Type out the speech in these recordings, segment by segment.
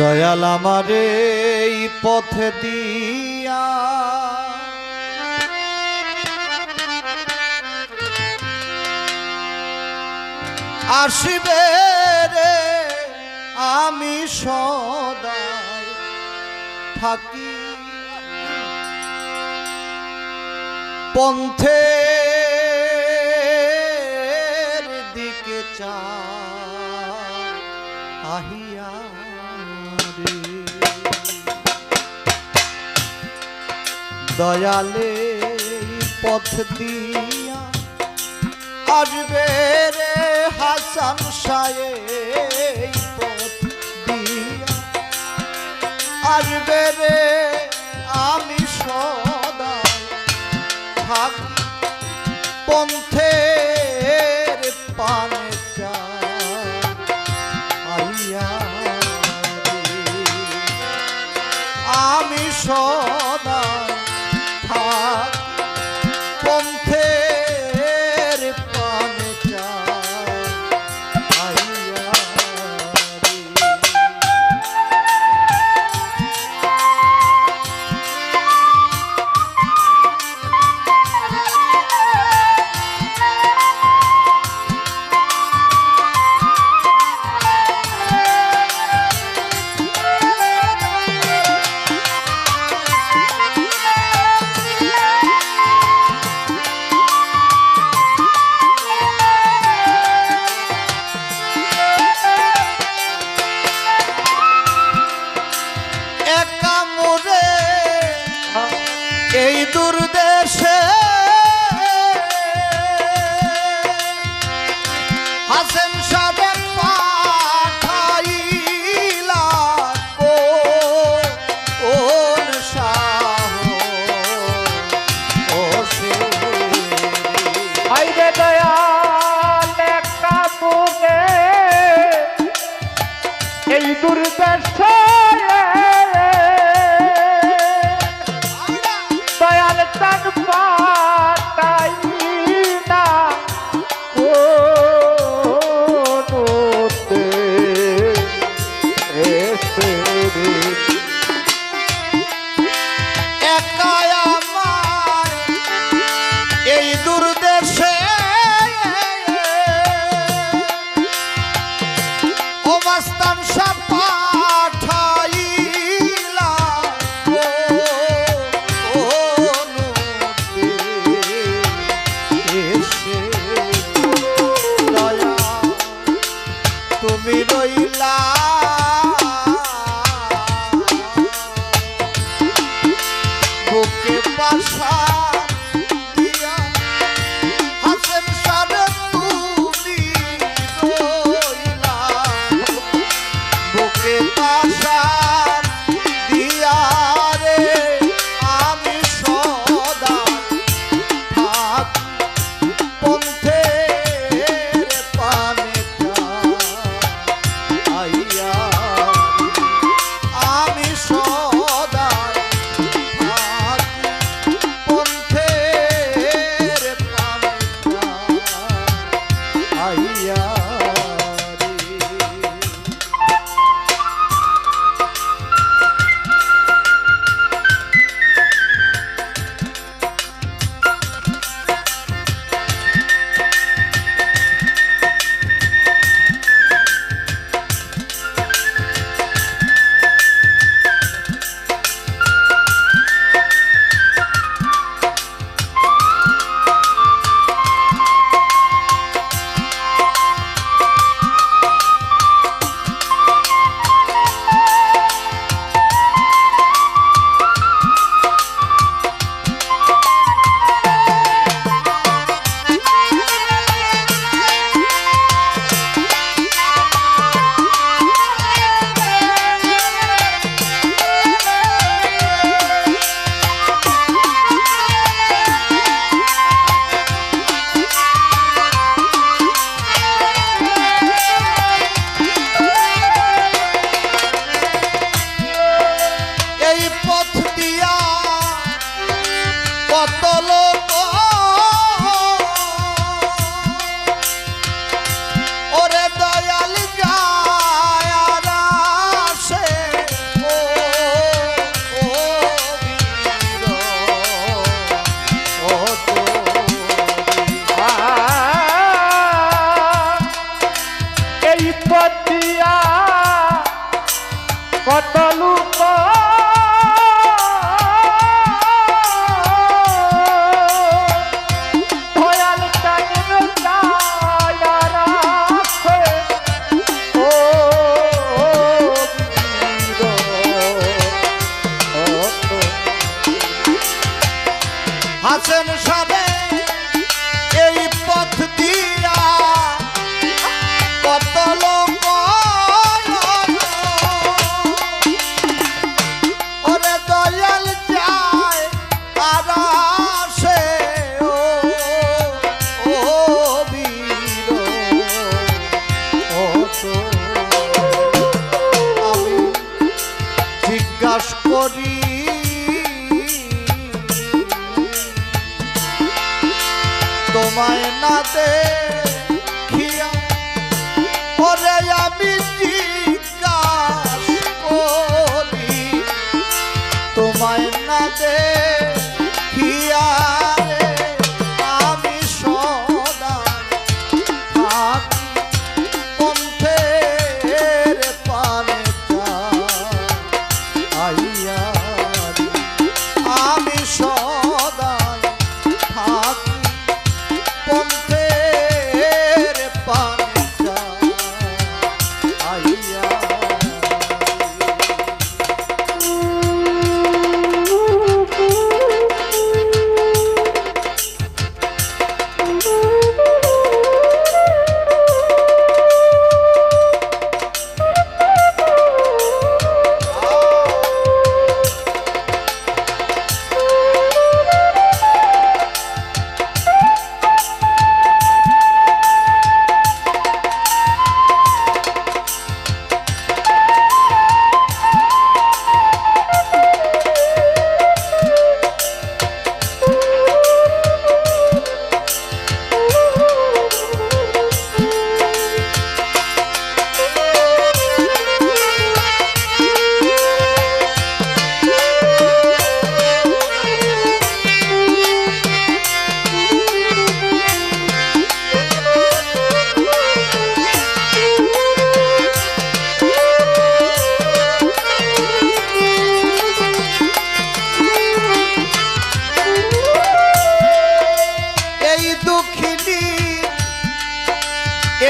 দয়াল আমারে এই পথে দিয়া আসিবে রে, আমি সদাই থাকি পন্থের দিকে চাহিয়া রে। দয়ালে পথ দিয়া আসবে রে হাসান সাহেব, পথ দিয়া আসবে রে, আমি সদা থাকি পন্থের পানে চাহিয়া রে। আমি সদা থাকি পন্থের পানে চাহিয়া রে। এই দূর দেশে হাসেন সাহেব পাঠাইলা কোন সাহসে আইরে দয়াল একটা মুখে এই দুর্দশা দয়াল তান পাতাই না কোনোতে এসে রে। একাই আমার এই দূর দেশে ও মাস্তান সাহেব পাঠাইলা এসে। দয়া তুমি রইলা বুকে পাশা দিয়া হাসেন সাহেব তুমি রইলা বুকে পাশা দিয়া রে, আমি সদা থাকি পন্থের পানে চাহিয়া রে। আমি সদা থাকি পন্থের হাসেন সাবে এই পথ দিয়া কত লোক ওরে দয়াল যায় আর আসে ও বীর ও তো আমি জিজ্ঞাসা করি তোমায় না দেখিয়া ওরে আমি জিজ্ঞাসা করি তোমায় না দেখিয়া রে আমি সদা থাকি পন্থের পানে আইয়া রে আমি সদা থাকি পন্থের পানে আইয়া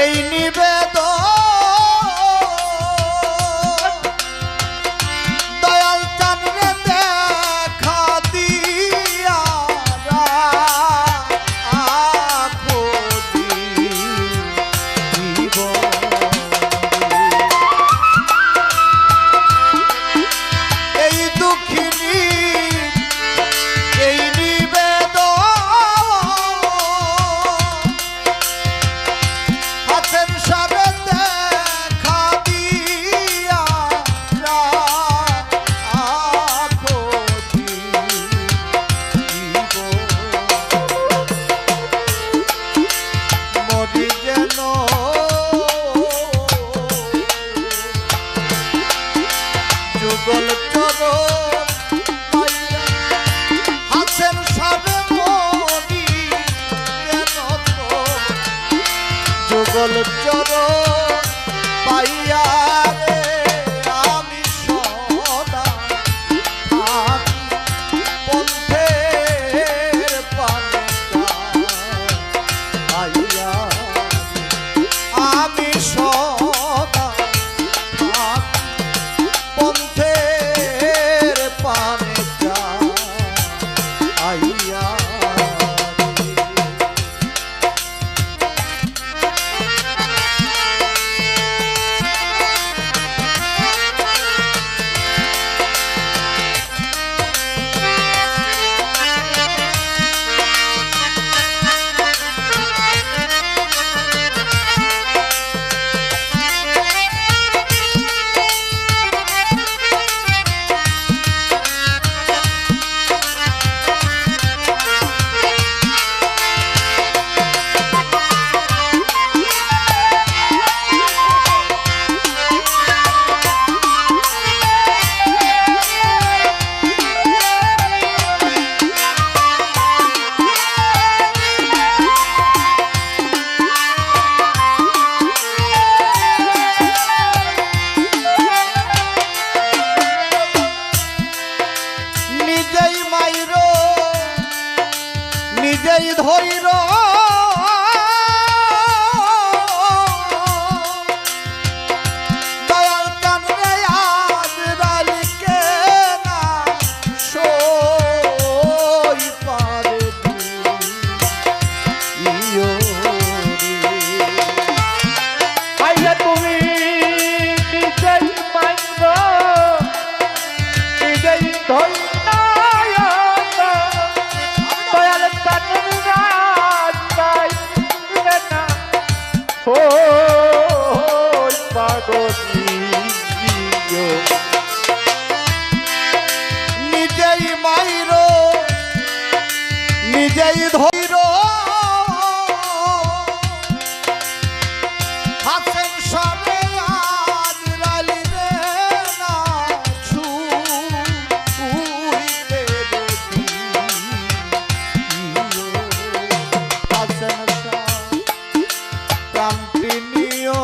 এই নিবেদন দয়াল চাঁদরে দেখা দিয়া রাখো এই দুঃখিনী এই যুগল চরণ পাইয়া হাসেন সাবে মনি কেন তো যুগল চরণ পাইয়া রে আমি সদা থাকি পন্থের পানে আইয়া আমি সদা পন্থের পানে আইয়া নিজেই ধৈর দয়াল কানরে আজরাইলকে না সই পারে মাইর নিজেই ধৈর হাসেন সবে আজ রালি রে না ছুঁইতে দেখি হাসেন প্রান্তি নিয়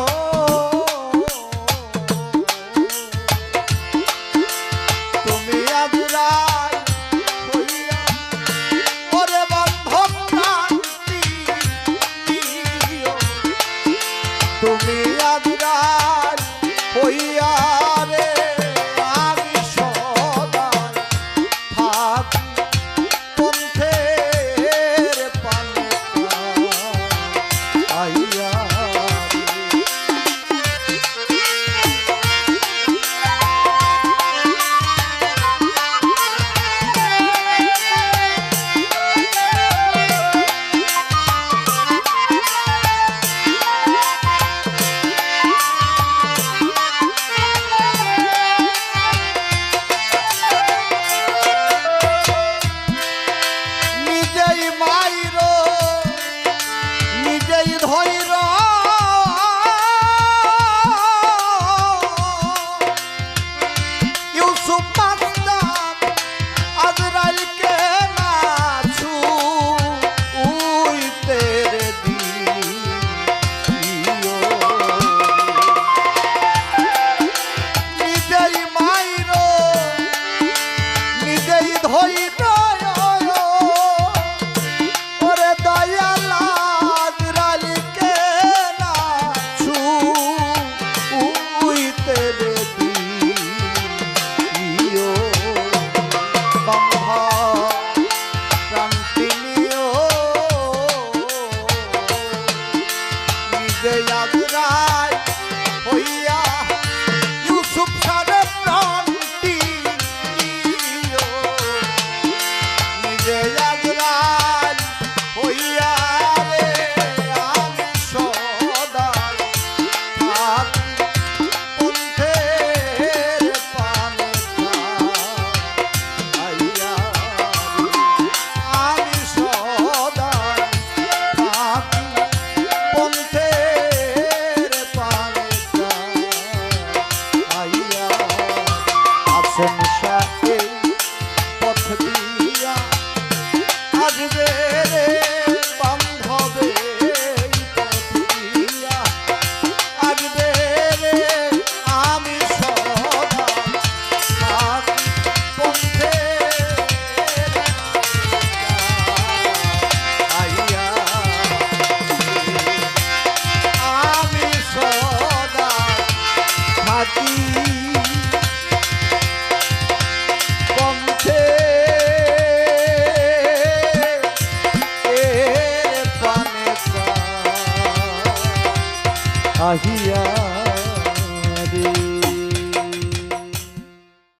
তুমি আজরাই হইয়া ওরে বন্ধন প্রান্তি নিয় তুমি আজরাই হইয়া রে আমি সদাই থাকি পন্থের পানে আইয়া নিজেই মাইর নিজেই ধৈর ইউসুফ মাস্তান আজরাইলকে না ছুঁইতে দিও নিজেই মাইর নিজেই ধৈর ওরে দয়াল আজরাইলকে না ছুঁইতে দিও বন্ধ প্রান্তি নিয় নিজে আজরাইল হইয়া ইউসুফ সারে প্রান্তি নিয় নিজে আজরাইল হইয়া রে আমি সদাই থাকি পন্থের পানে আইয়া আমি সদাই থাকি পন্থের পানে আইয়া আসেন সাথে পথ দিয়া আসবে রে বান্ধবে পথ দিয়া আসবে রে আমি সদা থাকি পথের আইয়া আমি সদা থাকি আহিয়া